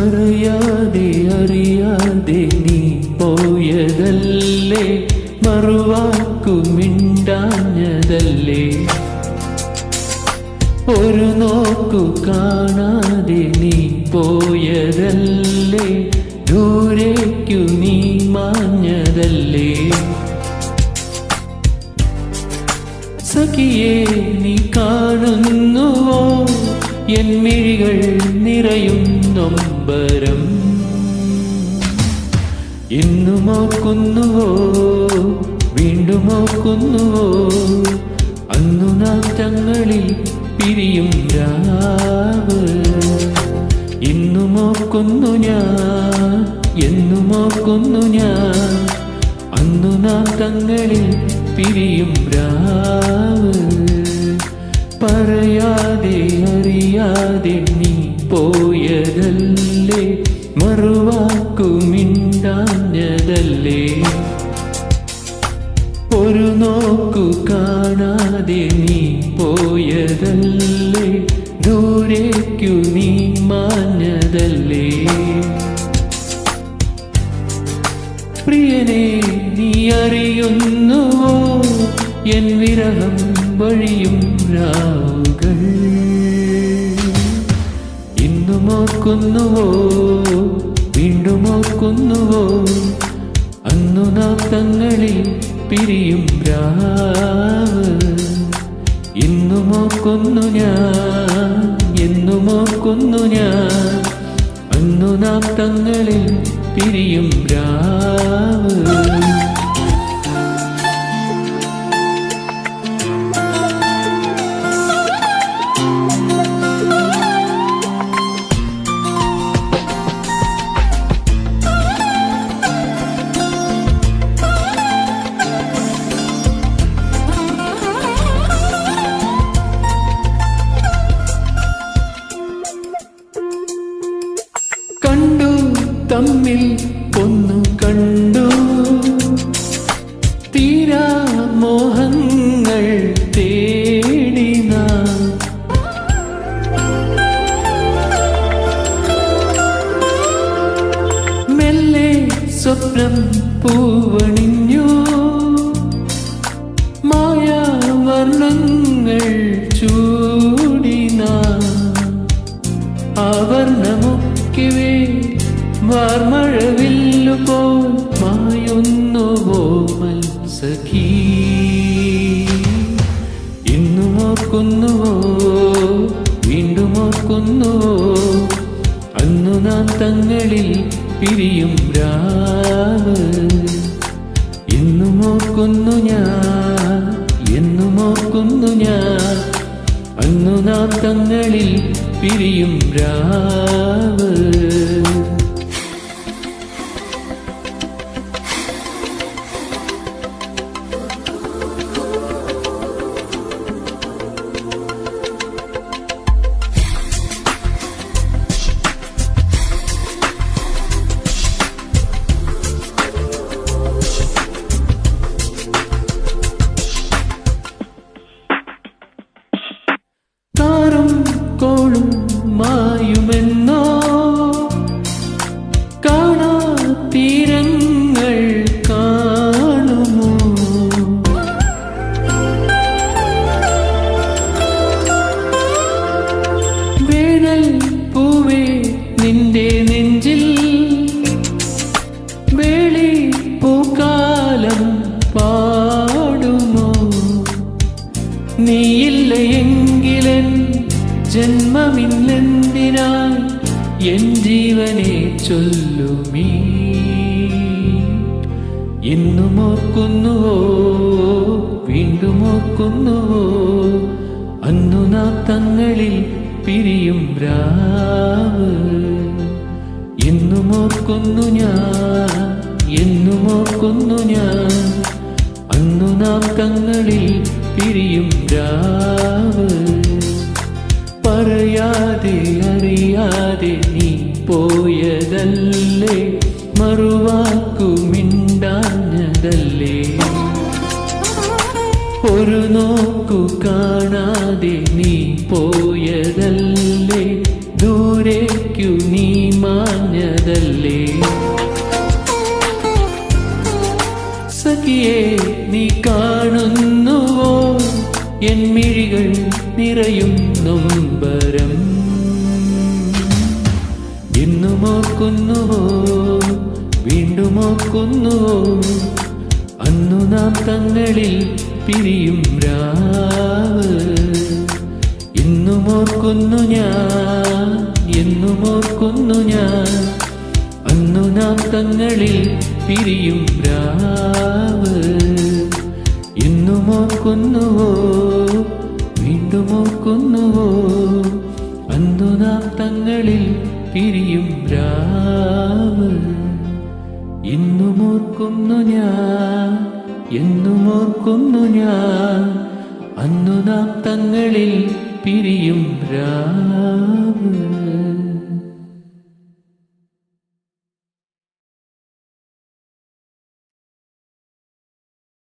അറിയാതെ അറിയാതെ നീ പോയതല്ലേ, മറുവാക്കു മിണ്ടാഞ്ഞതല്ലേ, ഒരു നോക്കു കാണാതെ നീ പോയതല്ലേ, ദൂരേക്കു നീ മാഞ്ഞതല്ലേ. സഖിയേ നീ കാണുന്നുവോ എൻ മിഴികൾ നിറയും നൊമ്പരം, ഇന്നും ഓർക്കുന്നുവോ വീണ്ടും ഓർക്കുന്നുവോ അന്നു നാം തങ്ങളിൽ പിരിയും രാവ്. ഇന്നും ഓർക്കുന്നു ഞാൻ എന്നും ഓർക്കുന്നു ഞാൻ അന്നു നാം തങ്ങളിൽ പിരിയും രാവ്. പറയാതെ അറിയാതെ നീ പോയതല്ലേ, മറുവാക്കു മിണ്ടാഞ്ഞതല്ലേ, ഒരു നോക്കു കാണാതെ നീ പോയതല്ലേ, ദൂരേക്കു നീ മാഞ്ഞതല്ലേ. പ്രിയനെ നീ അറിയുന്നുവോ എൻ വിരഹം വഴിയും രാവുകൾ, ഇന്നും ഓർക്കുന്നുവോ വീണ്ടും ഓർക്കുന്നുവോ അന്നു നാം തങ്ങളിൽ പിരിയും രാവ്. ഇന്നും ഓർക്കുന്നു ഞാൻ എന്നും ഓർക്കുന്നു ഞാൻ അന്നു നാം തങ്ങളിൽ പിരിയും രാവ്. കണ്ടു തമ്മിൽ ഒന്നു കണ്ടു, തീരാ മോഹങ്ങൾ തേടി നാം മെല്ലെ സ്വപ്നം പൂവണിഞ്ഞു, മായാവർണ്ണങ്ങൾ ചൂടി നാം ആവർണമൊക്കെ വാർമഴവില്ലുപോൽ മായുന്നുവോ മത്സഖീ. ഇന്നും ഓർക്കുന്നുവോ വീണ്ടും ഓർക്കുന്നുവോ അന്നു നാം തങ്ങളിൽ പിരിയും രാവ്. ഇന്നും ഓർക്കുന്നു ഞാൻ എന്നും ഓർക്കുന്നു ഞാൻ അന്നു നാം തങ്ങളിൽ പിരിയും രാവ്. കോളും മായുമെന്നോ കാണാ തീരങ്ങൾ കാണുമോ, വേനൽ പൂവേ നിന്റെ നെഞ്ചിൽ വേളി പൂക്കാലം പാടുമോ, നീയില്ല എങ്കിലൻ ജന്മമില്ലെന്തിനായി എൻ ജീവനെ ചൊല്ലുമീ. ഇന്നും ഓർക്കുന്നുവോ വീണ്ടും ഓർക്കുന്നുവോ അന്നു നാം തങ്ങളിൽ പിരിയും രാവ്. ഇന്നും ഓർക്കുന്നു ഞാൻ എന്നും ഓർക്കുന്നു ഞാൻ അന്നു നാം തങ്ങളിൽ പിരിയും രാവ്. പറയാതെ അറിയാതെ നീ പോയതല്ലേ, മറുവാക്കു മിണ്ടാഞ്ഞതല്ലേ. ഒരു നോക്കു കാണാതെ നീ പോയതല്ലേ, ദൂരേക്കു നീ മാഞ്ഞതല്ലേ. സഖിയേ നീ കാണുന്നുവോ എൻ മിഴികൾ നിറയും നൊമ്പരം. എന്നും ഓർക്കുന്നുവോ വീണ്ടും ഓർക്കുന്നുവോ അന്നു നാം തങ്ങളിൽ പിരിയും രാവ്. എന്നും ഓർക്കുന്നു ഞാൻ, എന്നും ഓർക്കുന്നു ഞാൻ അന്നു നാം തങ്ങളിൽ പിരിയും രാവ്. എന്നും ഓർക്കുന്നുവോ വീണ്ടും ഓർക്കുന്നുവോ അന്നു നാം തങ്ങളിൽ പിരിയും രാവ്. ഇന്നും ഓർക്കുന്നു ഞാൻ, എന്നും ഓർക്കുന്നു ഞാൻ അന്നു നാം തങ്ങളിൽ പിരിയും രാവ്.